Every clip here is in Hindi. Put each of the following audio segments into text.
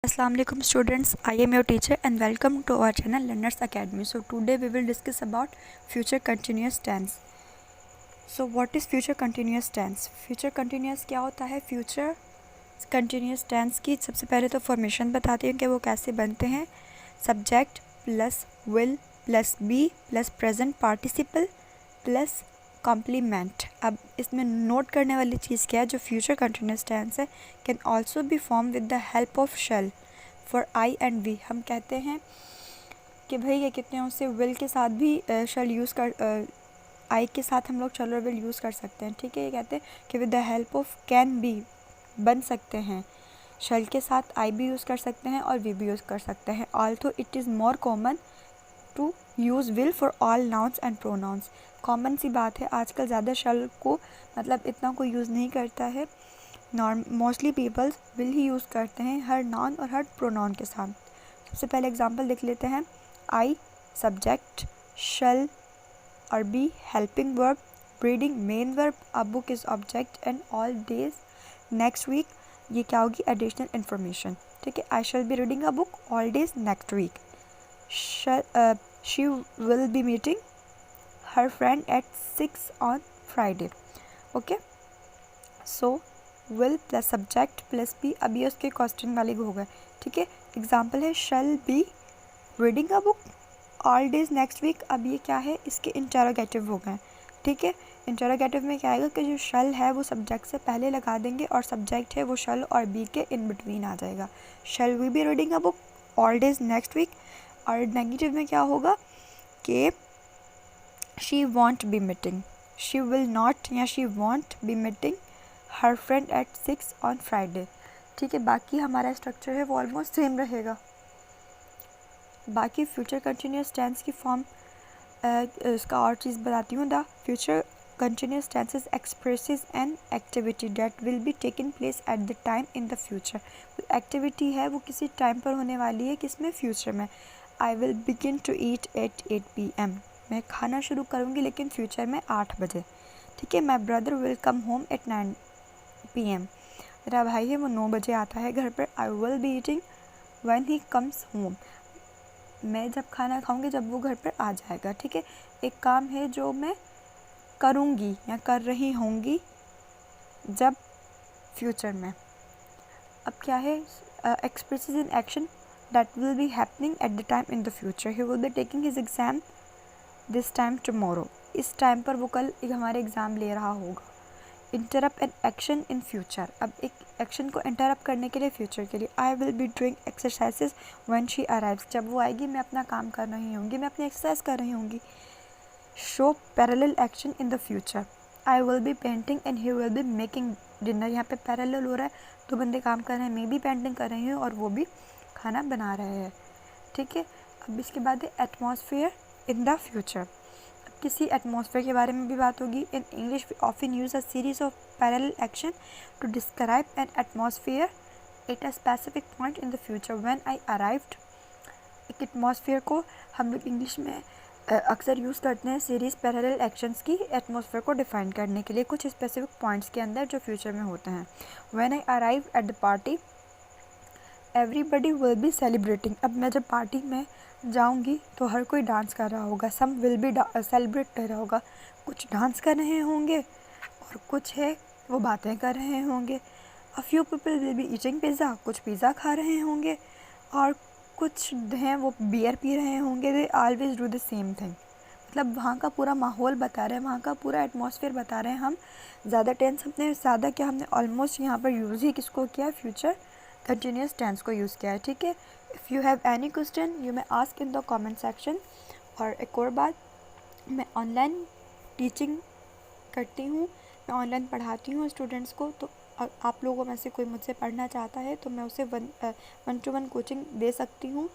Assalamu alaikum students, I am your teacher and welcome to our channel Learners Academy. So today we will discuss about future continuous tense. So what is future continuous tense? Future continuous क्या होता है? Future continuous tense की सबसे पहले तो फॉर्मेशन बताती हूँ कि वो कैसे बनते हैं. Subject plus will plus be plus present participle plus complement. अब इसमें नोट करने वाली चीज़ क्या है? जो फ्यूचर कंटिन्यूस टेंस है can also be form with the help of shall for I and we. हम कहते हैं कि भाई ये कितने उससे विल के साथ भी शेल यूज़ कर आई के साथ हम लोग शेल और विल यूज़ कर सकते हैं. ठीक है, ये कहते हैं कि with the help of can be बन सकते हैं. शेल के साथ आई भी यूज़ कर सकते हैं और वी भी यूज़ कर सकते हैं. Also it is more common to use will for all nouns and pronouns. Common सी बात है, आजकल ज़्यादा शेल को मतलब इतना कोई यूज़ नहीं करता है. मोस्टली पीपल्स विल ही यूज़ करते हैं हर नाउन और हर प्रोनाउन के साथ. सबसे पहले एग्जांपल देख लेते हैं. आई सब्जेक्ट, शेल और be helping verb, reading main verb, a book is object and all days next week. ये क्या होगी? Additional information. ठीक है, I shall be reading a book all days next week. She will be meeting her friend at 6 on Friday. Okay, so will plus subject plus be. अब ये उसके क्वेश्चन वाले हो गए. ठीक है, एग्जाम्पल है shall be reading a book all days next week. अब ये क्या है? इसके इंटरोगेटिव हो गए. ठीक है, इंटरोगेटिव में क्या आएगा कि जो shall है वो सब्जेक्ट से पहले लगा देंगे और सब्जेक्ट है वो shall और be के इन बिटवीन आ जाएगा. shall we be reading a book all days next week. और नेगेटिव में क्या होगा कि she won't be meeting, she will not या she won't be meeting her friend at 6 on Friday. ठीक है, बाकी हमारा स्ट्रक्चर है वो ऑलमोस्ट सेम रहेगा. बाकी फ्यूचर कंटिन्यूस टेंस की फॉर्म इसका और चीज़ बताती हूँ. The future continuous tenses expresses an activity that will be taken place at the time in the future. Activity है वो किसी टाइम पर होने वाली है, किसमें? फ्यूचर में. I will begin to eat at 8 PM. मैं खाना शुरू करूँगी लेकिन फ्यूचर में 8 बजे. ठीक है, my brother will come home at 9 PM. मेरा भाई है वो 9 बजे आता है घर पर. I will be eating when he comes home. मैं जब खाना खाऊंगी जब वो घर पर आ जाएगा. ठीक है, एक काम है जो मैं करूँगी या कर रही होंगी जब फ्यूचर में. अब क्या है? Expresses in action that will be happening at the time in the future. He will be taking his exam this time tomorrow. इस टाइम पर वो कल हमारे एग्ज़ाम ले रहा होगा. Interrupt an action in future. अब एक एक्शन को इंटरप्ट करने के लिए फ्यूचर के लिए. I will be doing exercises when she arrives. जब वो आएगी मैं अपना काम कर रही होंगी, मैं अपनी एक्सरसाइज कर रही होंगी. Show parallel action in the future. I will be painting and he will be making dinner. यहाँ पे पैरेलल हो रहा है, दो बंदे काम कर रहे हैं. मैं भी पेंटिंग कर रही हूँ और वो भी खाना बना रहे हैं. ठीक है, अब इसके बाद है एटमॉस्फेयर इन द फ्यूचर. अब किसी एटमॉस्फेयर के बारे में भी बात होगी. In English we often use a series of parallel action to describe an atmosphere at a specific point in the future when I arrived. एक एटमॉस्फेयर को हम लोग इंग्लिश में अक्सर यूज़ करते हैं सीरीज़ पैरेलल एक्शंस की एटमॉस्फेयर को डिफाइन करने के लिए कुछ स्पेसिफिक पॉइंट्स के अंदर जो फ्यूचर में होते हैं. When I arrive at the party everybody will be celebrating. अब मैं जब पार्टी में जाऊंगी तो हर कोई डांस कर रहा होगा. सम विल बी सेलिब्रेट कर रहा होगा. कुछ डांस कर रहे होंगे और कुछ है वो बातें कर रहे होंगे. A few people will be eating pizza. कुछ पिज़्ज़ा खा रहे होंगे और कुछ हैं वो बियर पी रहे होंगे. They always do the same thing. मतलब वहाँ का पूरा माहौल बता रहे हैं, वहाँ का पूरा एटमॉस्फेयर बता रहे हैं. हम ज़्यादा टेंस हमने ज़्यादा क्या हमने ऑलमोस्ट यहाँ पर यूज़ ही किसको किया? फ्यूचर कंटिन्यूस टेंस को यूज़ किया है. ठीक है, if you have any question you may ask in the comment section. और एक और बात, मैं ऑनलाइन टीचिंग करती हूँ, मैं ऑनलाइन पढ़ाती हूँ स्टूडेंट्स को. तो आप लोगों में से कोई मुझसे पढ़ना चाहता है तो मैं उसे 1-to-1 कोचिंग दे सकती हूँ.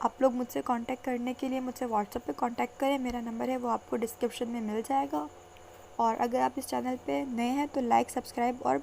आप लोग मुझसे कांटेक्ट करने के लिए मुझसे व्हाट्सएप पे कांटेक्ट करें. मेरा नंबर है वो आपको डिस्क्रिप्शन में मिल जाएगा. और अगर आप इस चैनल पे नए हैं तो लाइक, सब्सक्राइब और